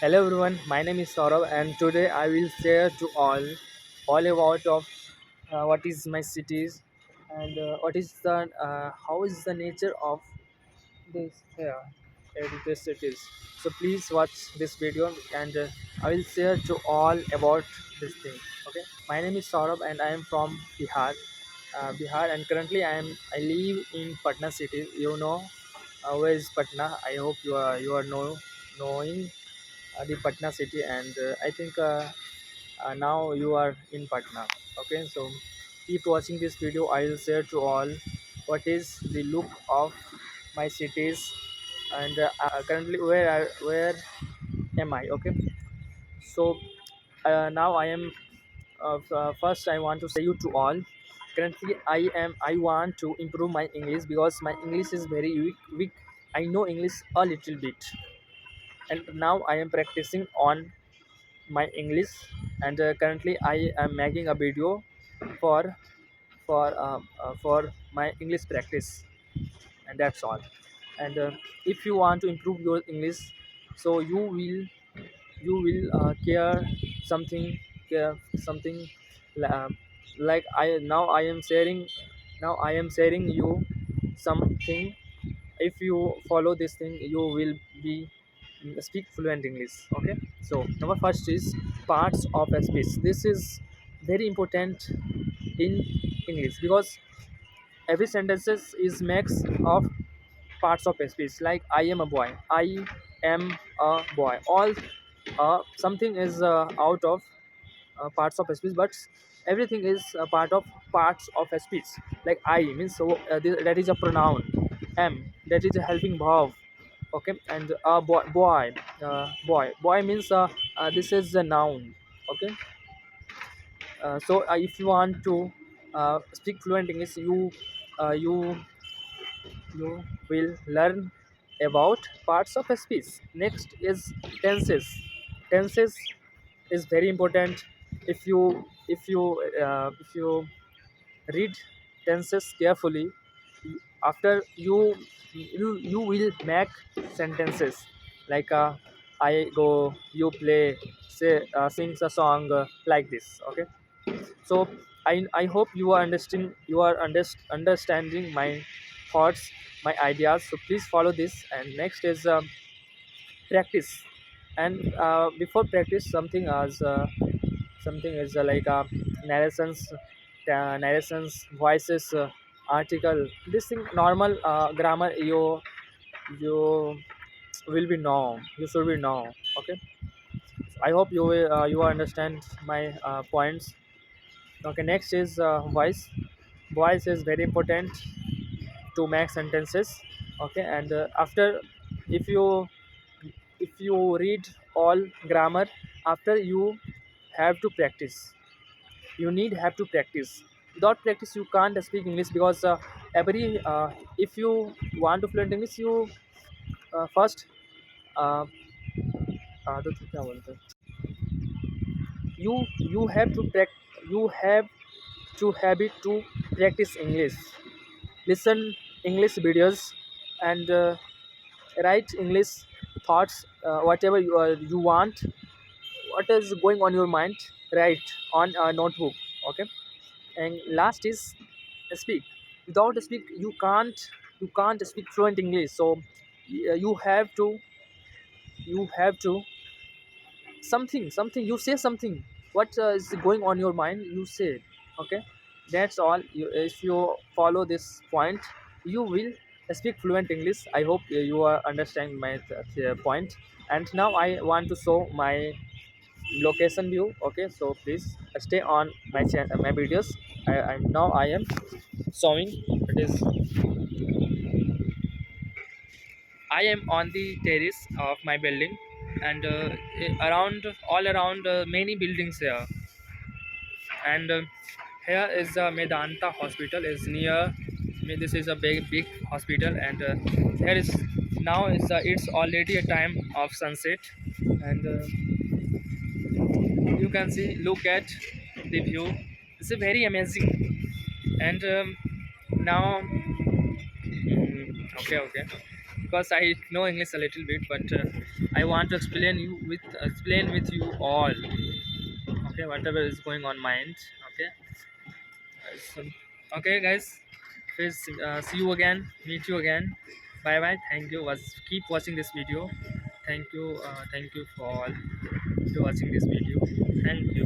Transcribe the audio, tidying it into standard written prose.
Hello everyone, my name is Saurabh and today I will share to all about of what is my cities and what is the how is the nature of this here this cities. So please watch this video and I will share to all about this thing. Okay, my name is Saurabh and I am from Bihar, and currently I live in Patna city. You know where is Patna? I hope you are knowing the Patna city, and I think now you are in Patna. Okay, so keep watching this video. I will share to all what is the look of my cities and currently where am I. Okay, so now I am. First, I want to say you to all. Currently, I want to improve my English because my English is very weak. I know English a little bit, and now I am practicing on my English, and currently I am making a video for for my English practice, and that's all. And if you want to improve your English, so you will care something uh, like I am sharing you something. If you follow this thing, you will be speak fluent English. Okay, so number first is parts of a speech. This is very important in English because every sentences is mix of parts of a speech. Like I am a boy, I am a boy, all something is out of parts of a speech, but everything is a part of parts of a speech. Like I means so that is a pronoun, am that is a helping verb. Okay, and boy means this is a noun. Okay, so if you want to speak fluent English, you you will learn about parts of a speech. Next is tenses. Tenses is very important. If you read tenses carefully, after you will make sentences like I go, you play, say sings a song, like this. Okay, so I hope you are understanding my thoughts, my ideas. So please follow this. And next is practice. And before practice, something is like narrations, voices, article. This thing normal grammar you will be know. You should be know. Okay. I hope you understand my points. Okay. Next is voice. Voice is very important to make sentences. Okay. And after, if you read all grammar, after you have to practice. You need have to practice. Without practice you can't speak English because every if you want to fluent English, you first uh, तो क्या बोलते हैं? You have to you have to habit to practice English. Listen English videos and write English thoughts, whatever you want, what is going on your mind, write on a notebook. Okay, and last is speak. Without speak you can't speak fluent English. So you have to something you say something, what is going on your mind, you say it. Okay, that's all. If you follow this point, you will speak fluent English. I hope you are understanding my point. And now I want to show my location view. Okay, so please stay on my channel, my videos. Now I am showing it is I am on the terrace of my building, and around all around many buildings here. And here is the Medanta hospital is near me. This is a big hospital, and here is now it's already a time of sunset, and you can see, look at the view. It's a very amazing. And now okay. because I know English a little bit, but I want to explain with you all. Okay, whatever is going on mind. Okay, so, okay, guys. Please see you again. Meet you again. Bye bye. Thank you. Was keep watching this video. Thank you. Thank you for all to watching this video. Thank you.